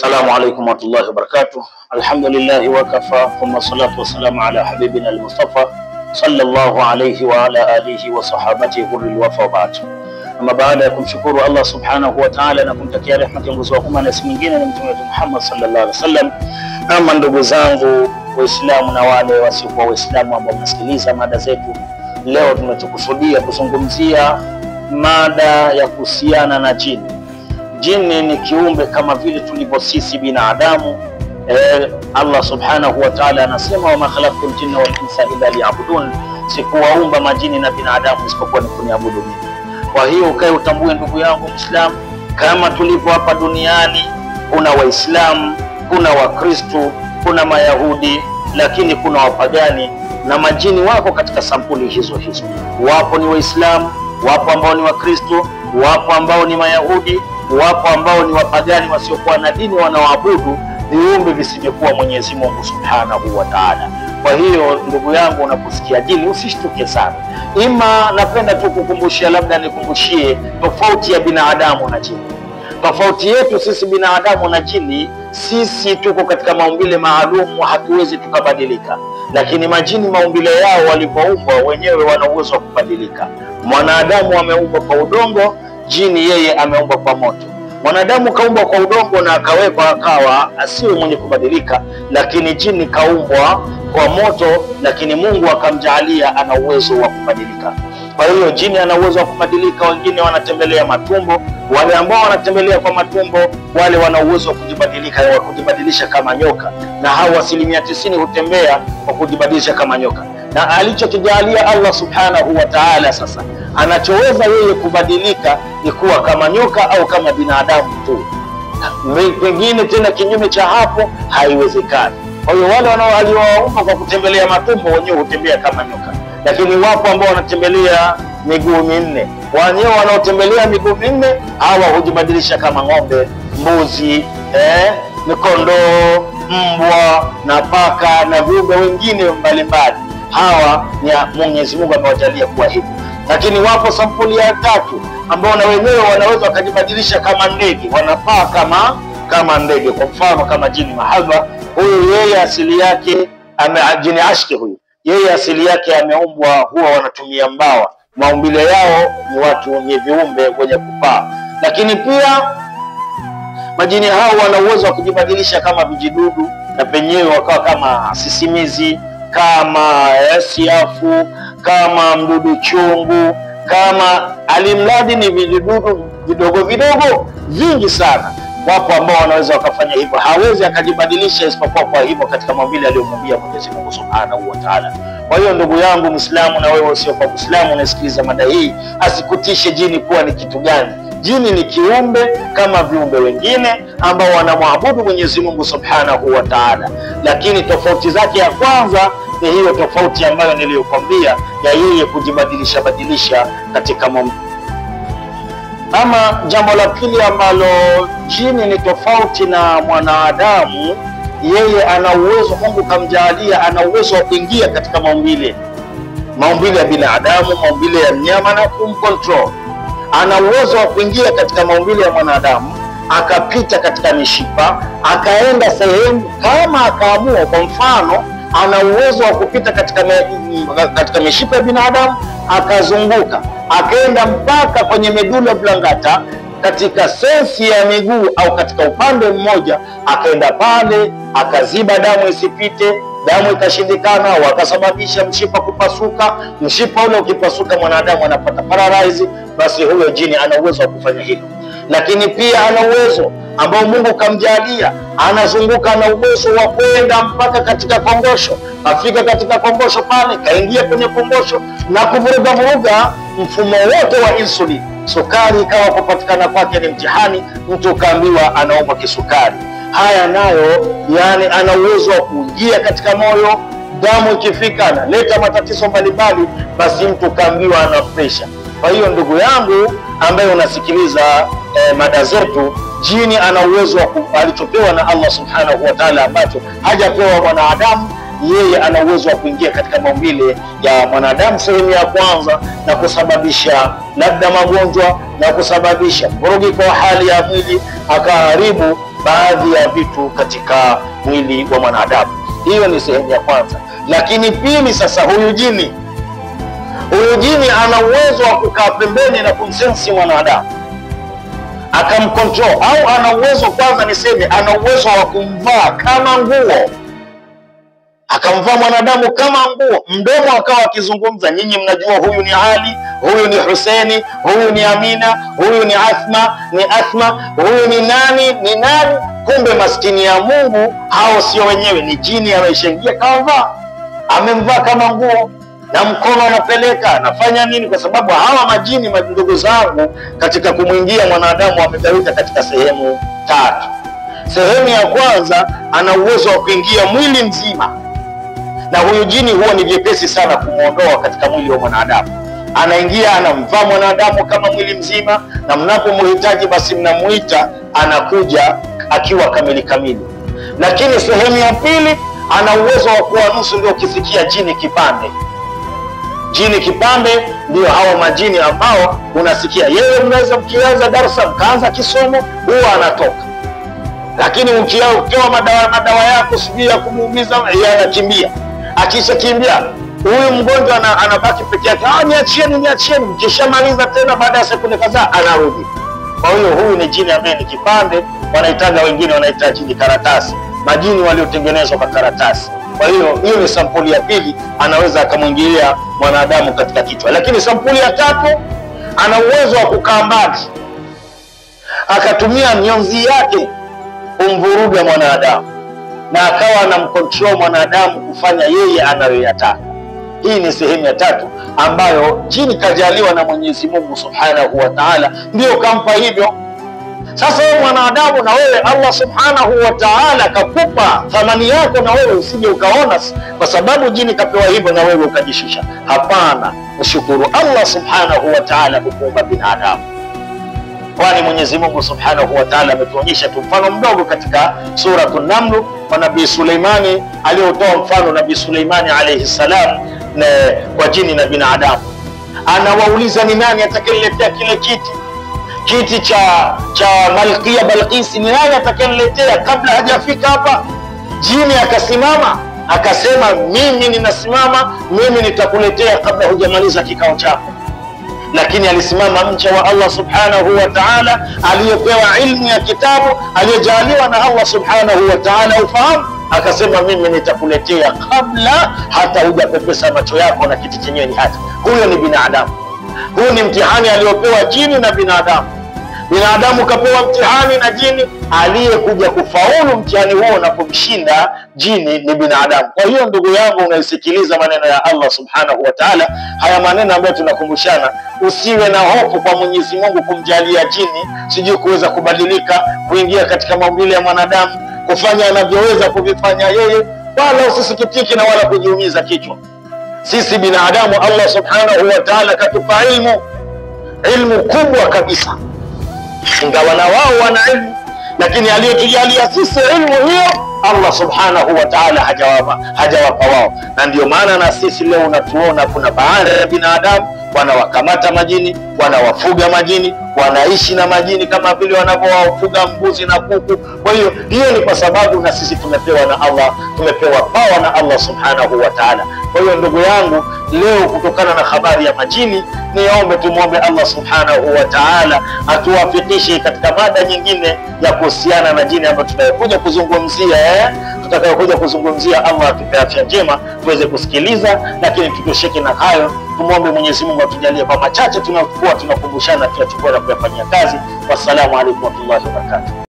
السلام عليكم ورحمة الله وبركاته. الحمد لله وكفى ثم الصلاة والسلام على حبيبنا المصطفى صلى الله عليه وعلى آله وصحابته غر الوفا وبعد. Ama baada ya kumshukuru Allah subhanahu wa ta'ala na kumtakia rehema kiongozi wa umma na si mwingine ni Mtume Muhammad sallallahu alaihi wasallam. Ama ndugu zangu Waislamu na wale wasiokuwa Waislamu ambao mnasikiliza mada zetu, leo tunachokusudia kuzungumzia mada ya kuhusiana na jini. Jini ni kiumbe kama vile tulivyo sisi binadamu. Allah subhanahu wa ta'ala anasema wa ma khalaqtul jinna wal insa illa liya'budun, sikuwaumba majini na binadamu isipokuwa ni kuniabudu mimi. Kwa hiyo ukae utambue ndugu yangu Muislamu, kama tulipo hapa duniani kuna Waislamu, kuna Wakristo, kuna Mayahudi, lakini kuna wapagani na majini wako katika sampuli hizo hizo. Wapo ni Waislamu, wapo ambao ni Wakristo, wapo ambao ni Mayahudi, wapo ambao ni wapagani wasiokuwa na dini wanaoabudu viumbe visivyokuwa Mwenyezi Mungu Subhanahu wa Ta'ala. Kwa hiyo ndugu yangu, unaposikia jini usishtuke sana. Ima napenda tu kukumbushia, labda nikumbushie tofauti ya binadamu na jini. Tofauti yetu sisi binadamu na jini, sisi tuko katika maumbile maalum, hatuwezi tukabadilika. Lakini majini maumbile yao walipoumbwa wenyewe wana uwezo wa kubadilika. Mwanadamu ameumbwa kwa udongo, jini yeye ameumbwa kwa moto. Mwanadamu kaumbwa kwa udongo na akawekwa akawa asiwe mwenye kubadilika, lakini jini kaumbwa kwa moto, lakini Mungu akamjalia ana uwezo wa kubadilika. Kwa hiyo jini ana uwezo wa kubadilika. Wengine wanatembelea matumbo, wale ambao wanatembelea kwa matumbo wale wana uwezo wa kujibadilisha kama nyoka, na hao 90% hutembea kwa kujibadilisha kama nyoka. Na alichokijalia Allah subhanahu wa ta'ala, sasa anachoweza yeye kubadilika ni kuwa kama nyoka au kama binadamu tu. Pengine tena kinyume cha hapo haiwezekani. Kwa hiyo wale waliowaumba kwa kutembelea matumbo wenyewe hutembea kama nyoka, lakini wapo ambao wanatembelea miguu minne. Wenyewe wanaotembelea miguu minne hawa hujibadilisha kama ng'ombe, mbuzi, kondoo, mbwa na paka na viumbe wengine mbalimbali. Hawa ni Mwenyezi Mungu amewajalia kuwa hivi. Lakini wapo sampuli ya tatu ambao na wenyewe wanaweza wakajibadilisha kama ndege, wanapaa kama ndege. Kwa mfano kama jini mahaba, huyu yeye asili yake jini ashki, huyu yeye asili yake ameumbwa, huwa wanatumia mbawa. Maumbile yao ni watu wenye viumbe wenye kupaa. Lakini pia majini hao wana uwezo wa kujibadilisha kama vijidudu, na penyewe wakawa kama sisimizi, kama siafu, kama mdudu chungu, kama alimradi ni vijidudu vidogo vidogo vingi sana. Wapo ambao wanaweza wakafanya hivyo, hawezi akajibadilisha isipokuwa kwa hivyo katika maumbile aliyomuumba Mwenyezi Mungu Subhanahu wa Ta'ala. Kwa hiyo ndugu yangu Muislamu, na wewe usio kwa Muislamu unasikiliza mada hii, asikutishe jini kuwa ni kitu gani. Jini ni kiumbe kama viumbe wengine ambao wanamwabudu Mwenyezi Mungu Subhanahu wa Ta'ala, lakini tofauti zake ya kwanza ni hiyo tofauti ambayo niliyokuambia ya yeye kujibadilisha katika maumbile. Ama jambo la pili ambalo jini ni tofauti na mwanadamu, yeye ana uwezo, Mungu kamjalia ana uwezo wa kuingia katika maumbile ya binadamu, maumbile ya mnyama na kumcontrol. Ana uwezo wa kuingia katika maumbile ya mwanadamu, akapita katika mishipa, akaenda sehemu kama akaamua. Kwa mfano, ana uwezo wa kupita katika mishipa ya binadamu, akazunguka, akaenda mpaka kwenye medulla oblongata, katika sensi ya miguu au katika upande mmoja, akaenda pale akaziba damu isipite. Damu ikashindikana, wakasababisha mshipa kupasuka. Mshipa ule ukipasuka, mwanadamu anapata paralyze. Basi huyo jini ana uwezo wa kufanya hilo. Lakini pia ana uwezo ambao Mungu kamjalia, anazunguka na uwezo wa kwenda mpaka katika kongosho. Afika katika kongosho pale, kaingia kwenye kongosho na kuvuruga mfumo wote wa insulin. Sukari ikawa kupatikana kwake ni mtihani, mtu kaambiwa anaumwa kisukari. Haya nayo, yani ana uwezo wa kuingia katika moyo, damu ikifika analeta matatizo mbalimbali, basi mtu kaambiwa ana pressure. Kwa hiyo ndugu yangu ambaye unasikiliza mada zetu, jini ana uwezo alichopewa na Allah Subhanahu wa Ta'ala ambacho hajapewa mwanadamu. Yeye ana uwezo wa kuingia katika maumbile ya mwanadamu sehemu ya kwanza na kusababisha labda magonjwa na kusababisha mvurugiko wa hali ya mwili, akaharibu baadhi ya vitu katika mwili wa mwanadamu. Hiyo ni sehemu ya kwanza. Lakini pili, sasa huyu jini ana uwezo wa kukaa pembeni na kumsensi mwanadamu akamcontrol, au ana uwezo, kwanza niseme, ana uwezo wa kumvaa kama nguo, akamvaa mwanadamu kama nguo, mdomo akawa akizungumza. Nyinyi mnajua huyu ni Ali, huyu ni Huseni, huyu ni Amina, huyu ni Athma, huyu ni nani. Kumbe maskini ya Mungu hao sio wenyewe, ni jini ameshaingia kavaa, amemvaa kama nguo, na mkono anapeleka, anafanya nini? Kwa sababu hawa majini, ndugu zangu, katika kumwingia mwanadamu wamegawika katika sehemu tatu. Sehemu ya kwanza, ana uwezo wa kuingia mwili mzima, na huyu jini huwa ni vyepesi sana kumuondoa katika mwili wa mwanadamu. Anaingia, anamvaa mwanadamu kama mwili mzima, na mnapomhitaji basi mnamuita, anakuja akiwa kamili. Lakini sehemu ya pili, ana uwezo wa kuwa nusu. Ndio ukisikia jini kipande, ndio hao majini ambao unasikia yeye, mnaweza mkianza darasa mkaanza kisomo, huwa anatoka. Lakini ukiwa madawa yako sijui ya kumuumiza, yeye anakimbia. Akisha kimbia, huyu mgonjwa anabaki peke yake. Niachieni. Mkishamaliza tena baada ya sekunde kadhaa anarudi. Kwa hiyo huyu ni jini ambaye ni kipande, wengine wanaita jini karatasi, majini waliotengenezwa kwa karatasi. Kwa hiyo ni sampuli ya pili, anaweza akamwingilia mwanadamu katika kichwa. Lakini sampuli ya tatu, ana uwezo wa kukaa mbali, akatumia mionzi yake kumvuruga mwanadamu, na akawa anamcontrol mwanadamu kufanya yeye anayoyataka. Hii ni sehemu ya tatu ambayo jini kajaliwa na Mwenyezi Mungu Subhanahu wa Ta'ala, ndio kampa hivyo. Sasa wewe mwanadamu, na wewe Allah Subhanahu wa Ta'ala kakupa thamani yako, na wewe usije ukaona kwa sababu jini kapewa hivyo na wewe ukajishusha. Hapana, mshukuru Allah Subhanahu wa Ta'ala kukuumba binadamu, kwani Mwenyezi Mungu Subhanahu wa Ta'ala ametuonyesha tu mfano mdogo katika Suratul Naml kwa Nabii Suleimani, aliotoa mfano Nabii Suleimani alayhi salam kwa jini na binadamu. Anawauliza, ni nani atakayeletea kile kiti cha Malkia Balqis, ni nani atakayeletea kabla hajafika hapa? Jini akasimama akasema, mimi ninasimama, mimi nitakuletea kabla hujamaliza kikao chako. Lakini alisimama mcha wa Allah Subhanahu wa Ta'ala, aliyepewa ilmu ya kitabu, aliyejaliwa na Allah Subhanahu wa Ta'ala ufahamu, akasema, mimi nitakuletea kabla hata hujapepesa macho yako na kiti chenyewe ni hata. Huyo ni binadamu. Huu ni mtihani aliopewa jini na binadamu. Binadamu kapewa mtihani na jini, aliyekuja kufaulu mtihani huo na kumshinda jini ni binadamu. Kwa hiyo ndugu yangu, unaisikiliza maneno ya Allah Subhanahu wa Ta'ala, haya maneno ambayo tunakumbushana, usiwe na hofu kwa Mwenyezi Mungu kumjalia jini sijui kuweza kubadilika, kuingia katika maumbile ya mwanadamu, kufanya anavyoweza kuvifanya yeye, wala usisikitiki na wala kujiumiza kichwa. Sisi binadamu Allah Subhanahu wa Ta'ala katupa ilmu kubwa kabisa, ingawa na wao wana ilmu, lakini aliyotujalia sisi ilmu hiyo Allah Subhanahu wa Ta'ala hajawapa wao. Na ndio maana na sisi leo unatuona kuna baadhi ya binadamu wanawakamata majini, wanawafuga majini, wanaishi na majini kama vile wanavyowafuga mbuzi na kuku. Kwa hiyo ni kwa sababu na sisi tumepewa na Allah, tumepewa power na Allah Subhanahu wa Ta'ala. Kwa hiyo ndugu yangu, leo kutokana na habari ya majini, tumuombe Allah Subhanahu wa Ta'ala atuwafikishe katika mada nyingine ya kuhusiana na jini ambayo tutakuja kuzungumzia. Allah atupe afya njema tuweze kusikiliza, lakini tutosheke na hayo. Tumuombe Mwenyezi Mungu atujalie kwa machache tunakumbushana, tuyachukue na kuyafanyia kazi. Wassalamu alaykum wa rahmatullahi wa barakatuh.